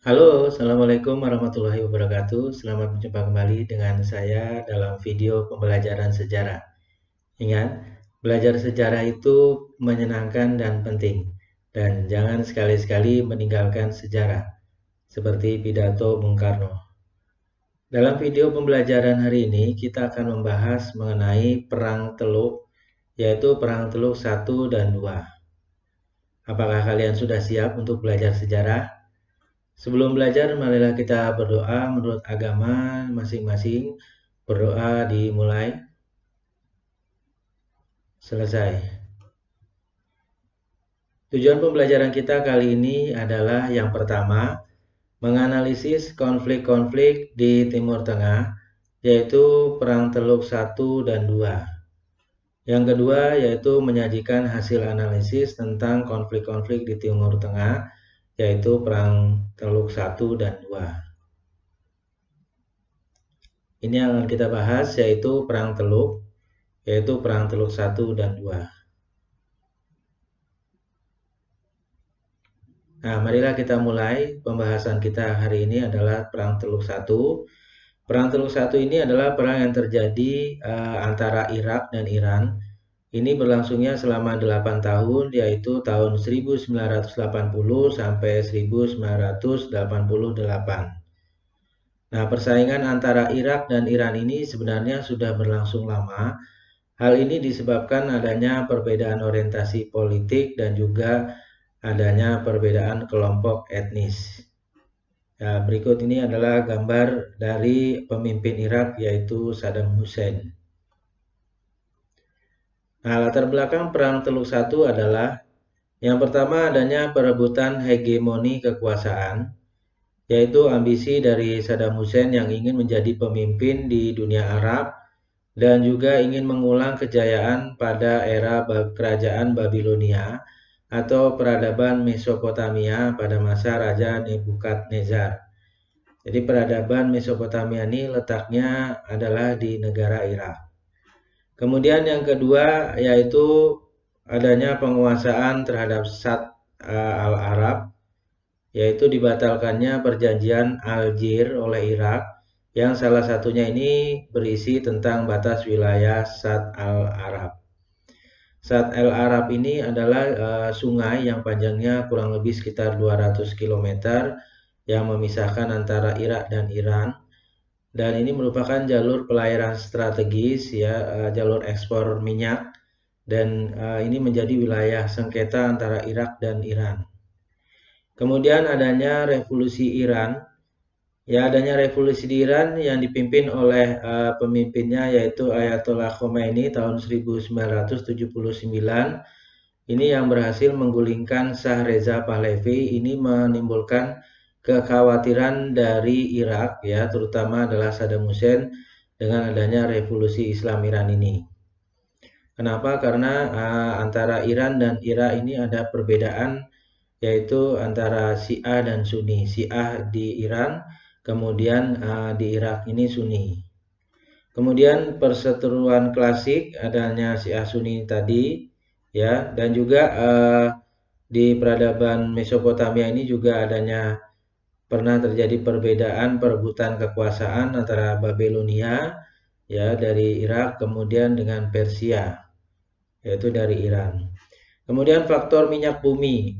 Halo, Assalamualaikum warahmatullahi wabarakatuh. Selamat berjumpa kembali dengan saya dalam video pembelajaran sejarah. Ingat, belajar sejarah itu menyenangkan dan penting. Dan jangan sekali-sekali meninggalkan sejarah, seperti pidato Bung Karno. Dalam video pembelajaran hari ini, kita akan membahas mengenai Perang Teluk, yaitu Perang Teluk 1 dan 2. Apakah kalian sudah siap untuk belajar sejarah? Sebelum belajar, marilah kita berdoa menurut agama masing-masing. Berdoa dimulai. Selesai. Tujuan pembelajaran kita kali ini adalah yang pertama, menganalisis konflik-konflik di Timur Tengah, yaitu Perang Teluk 1 dan 2. Yang kedua, yaitu menyajikan hasil analisis tentang konflik-konflik di Timur Tengah, yaitu Perang Teluk 1 dan 2. Ini yang akan kita bahas, yaitu Perang Teluk, yaitu Perang Teluk 1 dan 2. Nah, marilah kita mulai. Pembahasan kita hari ini adalah Perang Teluk 1. Perang Teluk 1 ini adalah perang yang terjadi antara Irak dan Iran. Ini berlangsungnya selama 8 tahun, yaitu tahun 1980 sampai 1988. Nah, persaingan antara Irak dan Iran ini sebenarnya sudah berlangsung lama. Hal ini disebabkan adanya perbedaan orientasi politik dan juga adanya perbedaan kelompok etnis. Ya, berikut ini adalah gambar dari pemimpin Irak, yaitu Saddam Hussein. Nah, latar belakang Perang Teluk 1 adalah yang pertama adanya perebutan hegemoni kekuasaan, yaitu ambisi dari Saddam Hussein yang ingin menjadi pemimpin di dunia Arab dan juga ingin mengulang kejayaan pada era kerajaan Babilonia atau peradaban Mesopotamia pada masa Raja Nebukadnezar. Jadi peradaban Mesopotamia ini letaknya adalah di negara Irak. Kemudian yang kedua yaitu adanya penguasaan terhadap Sad al-Arab, yaitu dibatalkannya perjanjian Algier oleh Irak, yang salah satunya ini berisi tentang batas wilayah Sad al-Arab. Sad al-Arab ini adalah sungai yang panjangnya kurang lebih sekitar 200 km yang memisahkan antara Irak dan Iran, dan ini merupakan jalur pelayaran strategis, ya, jalur ekspor minyak, dan ini menjadi wilayah sengketa antara Irak dan Iran. Kemudian adanya revolusi Iran. Ya, adanya revolusi di Iran yang dipimpin oleh pemimpinnya yaitu Ayatollah Khomeini tahun 1979. Ini yang berhasil menggulingkan Shah Reza Pahlavi. Ini menimbulkan kekhawatiran dari Irak, ya, terutama adalah Saddam Hussein dengan adanya revolusi Islam Iran ini. Kenapa? Karena antara Iran dan Irak ini ada perbedaan, yaitu antara Syiah dan Sunni. Syiah di Iran, kemudian di Irak ini Sunni. Kemudian perseteruan klasik adanya Syiah Sunni tadi, ya, dan juga di peradaban Mesopotamia ini juga adanya pernah terjadi perbedaan perebutan kekuasaan antara Babilonia, ya, dari Irak, kemudian dengan Persia, yaitu dari Iran. Kemudian faktor minyak bumi.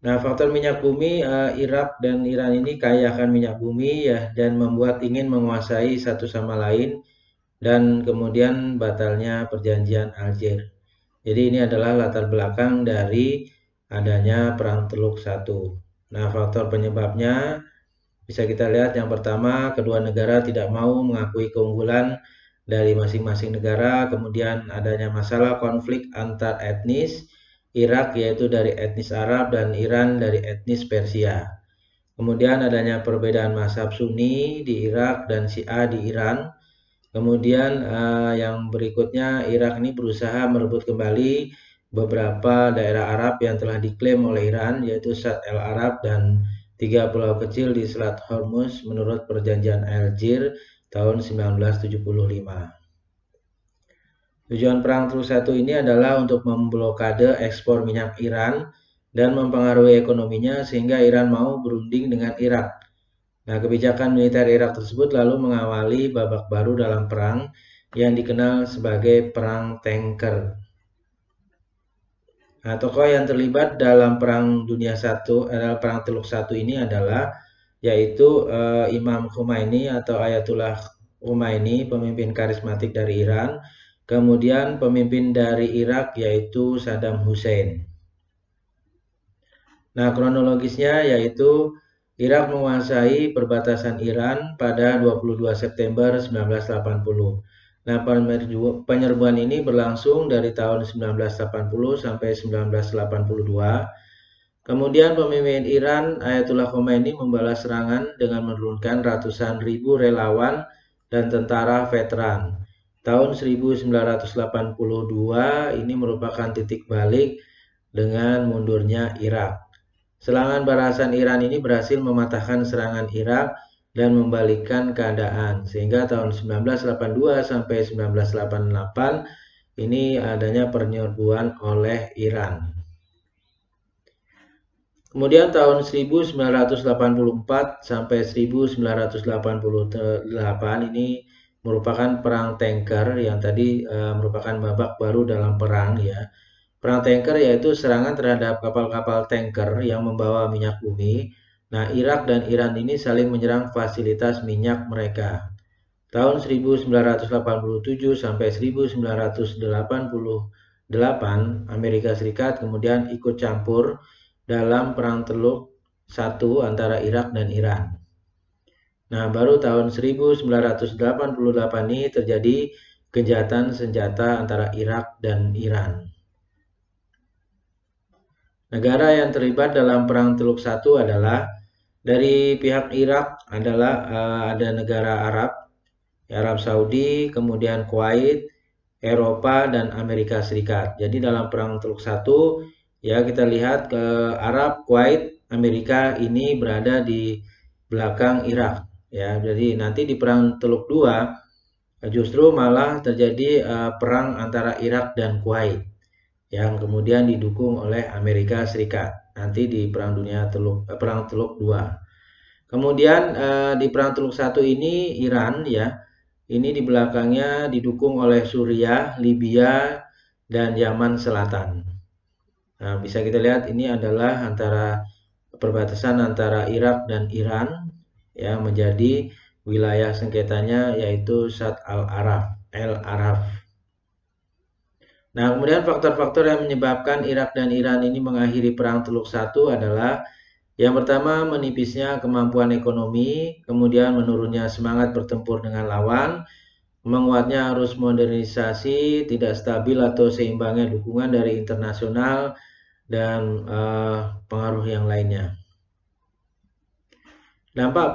Nah, faktor minyak bumi, Irak dan Iran ini kaya akan minyak bumi, ya, dan membuat ingin menguasai satu sama lain, dan kemudian batalnya perjanjian Algier. Jadi ini adalah latar belakang dari adanya Perang Teluk 1. Nah, faktor penyebabnya bisa kita lihat. Yang pertama, kedua negara tidak mau mengakui keunggulan dari masing-masing negara. Kemudian adanya masalah konflik antar etnis, Irak yaitu dari etnis Arab dan Iran dari etnis Persia. Kemudian adanya perbedaan mazhab Sunni di Irak dan Syiah di Iran. Kemudian yang berikutnya, Irak ini berusaha merebut kembali beberapa daerah Arab yang telah diklaim oleh Iran, yaitu Sad al-Arab dan 3 pulau kecil di Selat Hormuz menurut perjanjian Algier tahun 1975. Tujuan Perang Teluk 1 ini adalah untuk memblokade ekspor minyak Iran dan mempengaruhi ekonominya sehingga Iran mau berunding dengan Irak. Nah, kebijakan militer Irak tersebut lalu mengawali babak baru dalam perang yang dikenal sebagai Perang Tanker. Nah, tokoh yang terlibat dalam Perang Dunia Perang Teluk I ini adalah yaitu Imam Khomeini atau Ayatullah Khomeini, pemimpin karismatik dari Iran. Kemudian pemimpin dari Irak yaitu Saddam Hussein. Nah, kronologisnya yaitu Irak menguasai perbatasan Iran pada 22 September 1980. Nah, penyerbuan ini berlangsung dari tahun 1980 sampai 1982. Kemudian pemimpin Iran Ayatullah Khomeini membalas serangan dengan menurunkan ratusan ribu relawan dan tentara veteran. Tahun 1982 ini merupakan titik balik dengan mundurnya Irak. Serangan balasan Iran ini berhasil mematahkan serangan Irak dan membalikkan keadaan, sehingga tahun 1982 sampai 1988 ini adanya penyerbuan oleh Iran. Kemudian tahun 1984 sampai 1988 ini merupakan perang tanker yang tadi merupakan babak baru dalam perang ya. Perang tanker yaitu serangan terhadap kapal-kapal tanker yang membawa minyak bumi. Nah, Irak dan Iran ini saling menyerang fasilitas minyak mereka. Tahun 1987 sampai 1988, Amerika Serikat kemudian ikut campur dalam Perang Teluk I antara Irak dan Iran. Nah, baru tahun 1988 ini terjadi gencatan senjata antara Irak dan Iran. Negara yang terlibat dalam Perang Teluk I adalah dari pihak Irak adalah ada negara Arab Saudi, kemudian Kuwait, Eropa, dan Amerika Serikat. Jadi dalam Perang Teluk I ya kita lihat ke Arab, Kuwait, Amerika ini berada di belakang Irak. Ya, jadi nanti di Perang Teluk II justru malah terjadi perang antara Irak dan Kuwait yang kemudian didukung oleh Amerika Serikat nanti di Perang Teluk II. Kemudian di Perang Teluk I ini Iran ya, ini di belakangnya didukung oleh Suriah, Libya, dan Yaman Selatan. Nah, bisa kita lihat ini adalah perbatasan antara Irak dan Iran ya, menjadi wilayah sengketanya yaitu Shatt al-Araf. Nah, kemudian faktor-faktor yang menyebabkan Irak dan Iran ini mengakhiri Perang Teluk I adalah yang pertama menipisnya kemampuan ekonomi, kemudian menurunnya semangat bertempur dengan lawan, menguatnya arus modernisasi, tidak stabil atau seimbangnya dukungan dari internasional, dan pengaruh yang lainnya. Dampak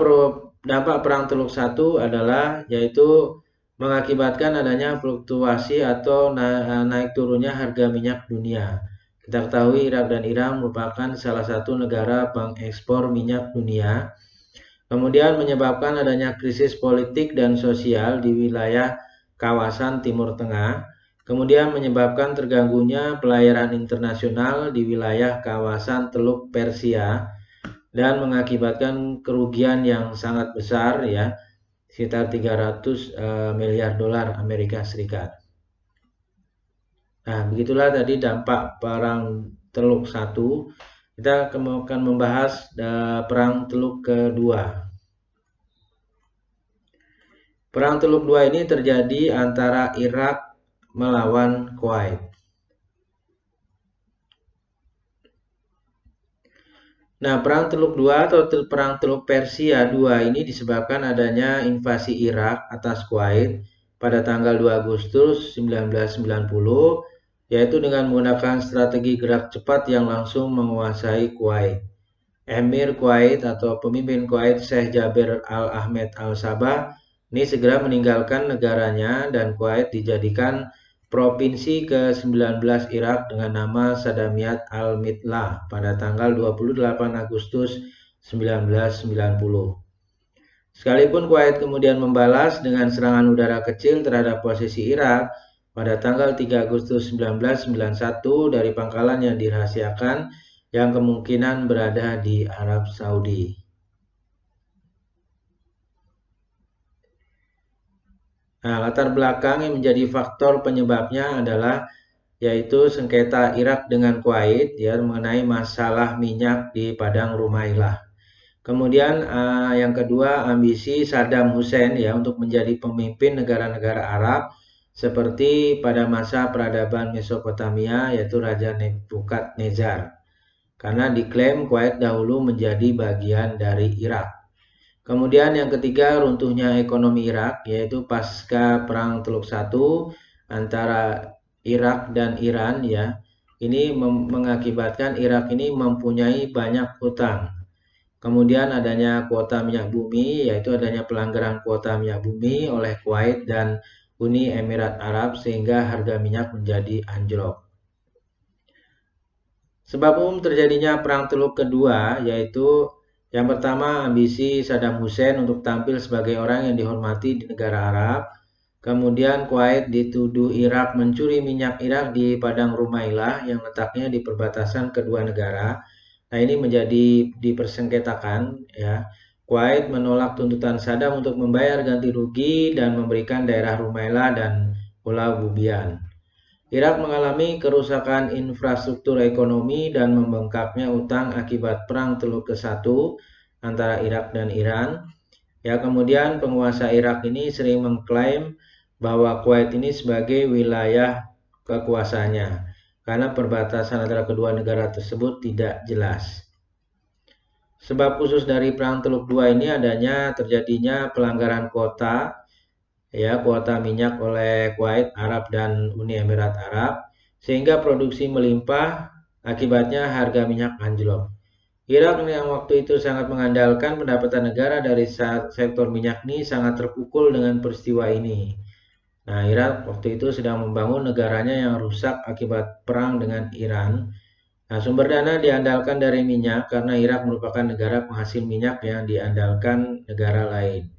Perang Teluk I adalah yaitu mengakibatkan adanya fluktuasi atau naik turunnya harga minyak dunia. Kita ketahui Irak dan Iran merupakan salah satu negara pengekspor minyak dunia. Kemudian menyebabkan adanya krisis politik dan sosial di wilayah kawasan Timur Tengah. Kemudian menyebabkan terganggunya pelayaran internasional di wilayah kawasan Teluk Persia dan mengakibatkan kerugian yang sangat besar ya, sekitar 300 miliar dolar Amerika Serikat. Nah, begitulah tadi dampak Perang Teluk I. Kita akan membahas Perang Teluk kedua. Perang Teluk II ini terjadi antara Irak melawan Kuwait. Nah, Perang Teluk II atau Perang Teluk Persia II ini disebabkan adanya invasi Irak atas Kuwait pada tanggal 2 Agustus 1990, yaitu dengan menggunakan strategi gerak cepat yang langsung menguasai Kuwait. Emir Kuwait atau pemimpin Kuwait Sheikh Jaber Al-Ahmed Al-Sabah ini segera meninggalkan negaranya dan Kuwait dijadikan provinsi ke-19 Irak dengan nama Saddamiyat Al-Mitlah pada tanggal 28 Agustus 1990. Sekalipun Kuwait kemudian membalas dengan serangan udara kecil terhadap posisi Irak pada tanggal 3 Agustus 1991 dari pangkalan yang dirahasiakan yang kemungkinan berada di Arab Saudi. Nah, latar belakang yang menjadi faktor penyebabnya adalah yaitu sengketa Irak dengan Kuwait ya mengenai masalah minyak di Padang Rumaillah. Kemudian yang kedua ambisi Saddam Hussein ya untuk menjadi pemimpin negara-negara Arab seperti pada masa peradaban Mesopotamia yaitu Raja Nebukadnezar. Karena diklaim Kuwait dahulu menjadi bagian dari Irak. Kemudian yang ketiga runtuhnya ekonomi Irak yaitu pasca Perang Teluk Satu antara Irak dan Iran ya. Ini mengakibatkan Irak ini mempunyai banyak hutang. Kemudian adanya kuota minyak bumi yaitu adanya pelanggaran kuota minyak bumi oleh Kuwait dan Uni Emirat Arab sehingga harga minyak menjadi anjlok. Sebab umum terjadinya Perang Teluk kedua yaitu yang pertama, ambisi Saddam Hussein untuk tampil sebagai orang yang dihormati di negara Arab. Kemudian Kuwait dituduh Irak mencuri minyak Irak di Padang Rumaillah yang letaknya di perbatasan kedua negara. Nah, ini menjadi dipersengketakan ya. Kuwait menolak tuntutan Saddam untuk membayar ganti rugi dan memberikan daerah Rumaillah dan Pulau Bubian. Irak mengalami kerusakan infrastruktur ekonomi dan membengkaknya utang akibat Perang Teluk ke-1 antara Irak dan Iran. Ya, kemudian penguasa Irak ini sering mengklaim bahwa Kuwait ini sebagai wilayah kekuasaannya karena perbatasan antara kedua negara tersebut tidak jelas. Sebab khusus dari Perang Teluk II ini adanya terjadinya pelanggaran kuota minyak oleh Kuwait, Arab dan Uni Emirat Arab sehingga produksi melimpah, akibatnya harga minyak anjlok. Irak yang waktu itu sangat mengandalkan pendapatan negara dari sektor minyak ini sangat terpukul dengan peristiwa ini. Nah, Irak waktu itu sedang membangun negaranya yang rusak akibat perang dengan Iran. Nah, sumber dana diandalkan dari minyak karena Irak merupakan negara penghasil minyak yang diandalkan negara lain.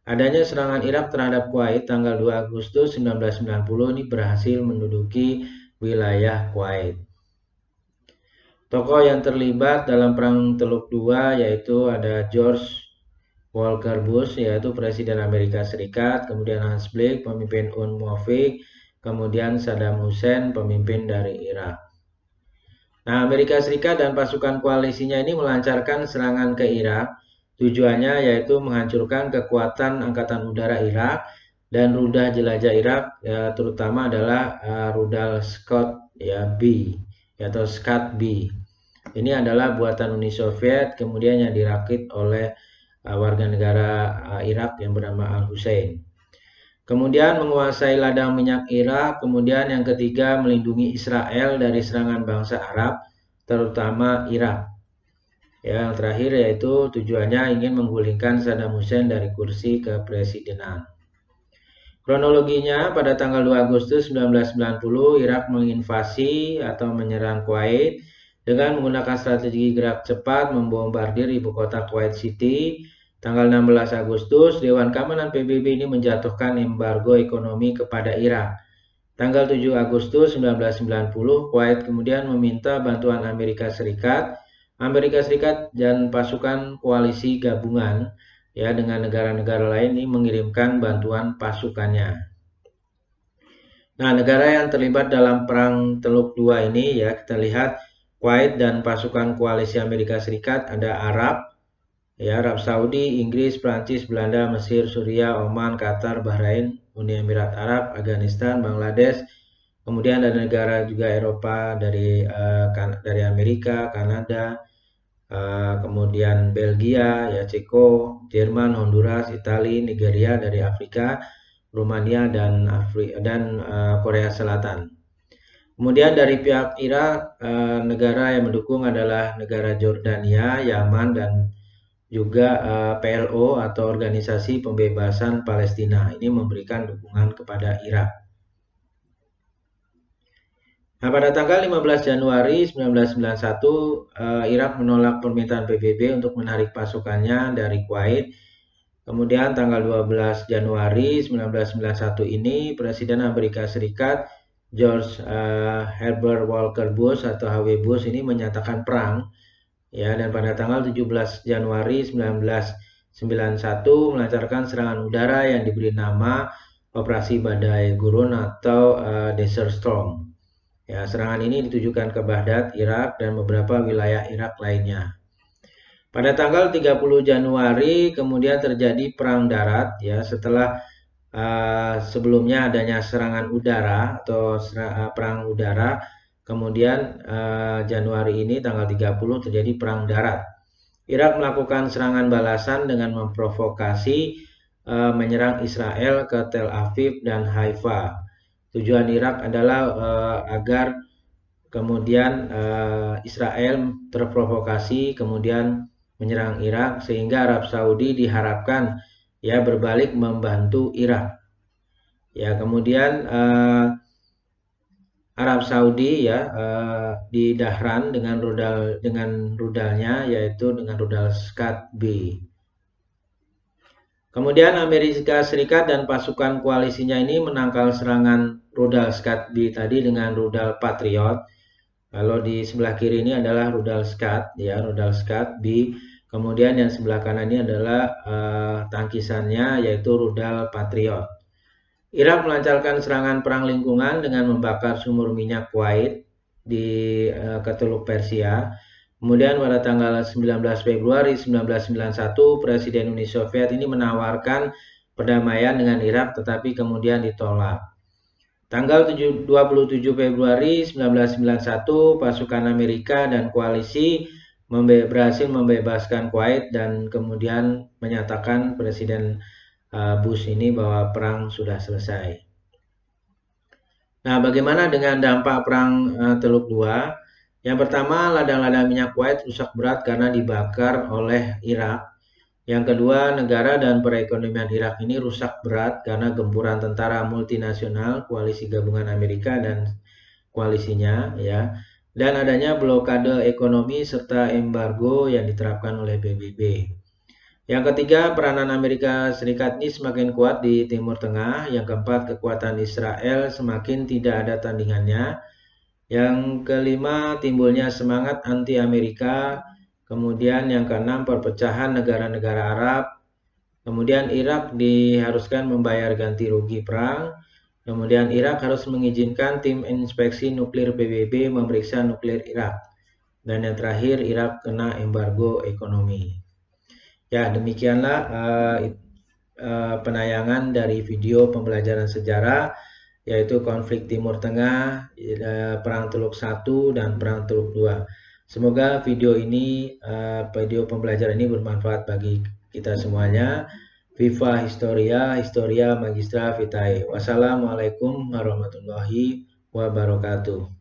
Adanya serangan Irak terhadap Kuwait tanggal 2 Agustus 1990 ini berhasil menduduki wilayah Kuwait. Tokoh yang terlibat dalam Perang Teluk II yaitu ada George Walker Bush yaitu Presiden Amerika Serikat, kemudian Hans Blake pemimpin UNMOFIC, kemudian Saddam Hussein pemimpin dari Irak. Nah, Amerika Serikat dan pasukan koalisinya ini melancarkan serangan ke Irak. Tujuannya yaitu menghancurkan kekuatan Angkatan Udara Irak dan rudal jelajah Irak, ya, terutama adalah rudal Scott ya, B atau Scud B. Ini adalah buatan Uni Soviet, kemudian yang dirakit oleh warga negara Irak yang bernama Al-Hussein. Kemudian menguasai ladang minyak Irak, kemudian yang ketiga melindungi Israel dari serangan bangsa Arab, terutama Irak. Yang terakhir yaitu tujuannya ingin menggulingkan Saddam Hussein dari kursi kepresidenan. Kronologinya pada tanggal 2 Agustus 1990 Irak menginvasi atau menyerang Kuwait dengan menggunakan strategi gerak cepat membombardir ibu kota Kuwait City. Tanggal 16 Agustus Dewan Keamanan PBB ini menjatuhkan embargo ekonomi kepada Irak. Tanggal 7 Agustus 1990 Kuwait kemudian meminta bantuan Amerika Serikat dan pasukan koalisi gabungan ya dengan negara-negara lain ini mengirimkan bantuan pasukannya. Nah, negara yang terlibat dalam Perang Teluk II ini ya kita lihat Kuwait dan pasukan koalisi Amerika Serikat ada Arab Saudi, Inggris, Prancis, Belanda, Mesir, Suriah, Oman, Qatar, Bahrain, Uni Emirat Arab, Afghanistan, Bangladesh. Kemudian ada negara juga Eropa dari Amerika, Kanada, kemudian Belgia, ya Ceko, Jerman, Honduras, Italia, Nigeria dari Afrika, Rumania dan Korea Selatan. Kemudian dari pihak Irak, negara yang mendukung adalah negara Jordania, Yaman dan juga PLO atau Organisasi Pembebasan Palestina. Ini memberikan dukungan kepada Irak. Nah, pada tanggal 15 Januari 1991, Irak menolak permintaan PBB untuk menarik pasukannya dari Kuwait. Kemudian tanggal 12 Januari 1991 ini, Presiden Amerika Serikat George Herbert Walker Bush atau HW Bush ini menyatakan perang, ya, dan pada tanggal 17 Januari 1991 melancarkan serangan udara yang diberi nama Operasi Badai Gurun atau Desert Storm. Ya, serangan ini ditujukan ke Baghdad, Irak, dan beberapa wilayah Irak lainnya. Pada tanggal 30 Januari kemudian terjadi perang darat, ya, setelah sebelumnya adanya serangan udara atau perang udara. Kemudian Januari ini tanggal 30 terjadi perang darat. Irak melakukan serangan balasan dengan memprovokasi menyerang Israel ke Tel Aviv dan Haifa. Tujuan Irak adalah agar kemudian Israel terprovokasi kemudian menyerang Irak, sehingga Arab Saudi diharapkan, ya, berbalik membantu Irak. Ya, kemudian Arab Saudi, ya, di Dahran dengan rudalnya, yaitu dengan rudal Scud B. Kemudian Amerika Serikat dan pasukan koalisinya ini menangkal serangan rudal Scud B tadi dengan rudal Patriot. Kalau di sebelah kiri ini adalah rudal Scud, ya, rudal Scud B. Kemudian yang sebelah kanan ini adalah tangkisannya, yaitu rudal Patriot. Irak melancarkan serangan perang lingkungan dengan membakar sumur minyak Kuwait di Teluk Persia. Kemudian pada tanggal 19 Februari 1991, Presiden Uni Soviet ini menawarkan perdamaian dengan Irak, tetapi kemudian ditolak. Tanggal 27 Februari 1991, pasukan Amerika dan koalisi berhasil membebaskan Kuwait dan kemudian menyatakan Presiden Bush ini bahwa perang sudah selesai. Nah, bagaimana dengan dampak perang Teluk II? Yang pertama, ladang-ladang minyak Kuwait rusak berat karena dibakar oleh Irak. Yang kedua, negara dan perekonomian Irak ini rusak berat karena gempuran tentara multinasional koalisi gabungan Amerika dan koalisinya, ya, dan adanya blokade ekonomi serta embargo yang diterapkan oleh PBB. Yang ketiga, peranan Amerika Serikat ini semakin kuat di Timur Tengah. Yang keempat, kekuatan Israel semakin tidak ada tandingannya. Yang kelima, timbulnya semangat anti-Amerika. Kemudian yang keenam, perpecahan negara-negara Arab. Kemudian Irak diharuskan membayar ganti rugi perang. Kemudian Irak harus mengizinkan tim inspeksi nuklir PBB memeriksa nuklir Irak. Dan yang terakhir, Irak kena embargo ekonomi. Ya, demikianlah penayangan dari video pembelajaran sejarah, yaitu konflik Timur Tengah, Perang Teluk I dan Perang Teluk II. Semoga video pembelajaran ini bermanfaat bagi kita semuanya. Viva Historia, Historia Magistra Vitae. Wassalamualaikum warahmatullahi wabarakatuh.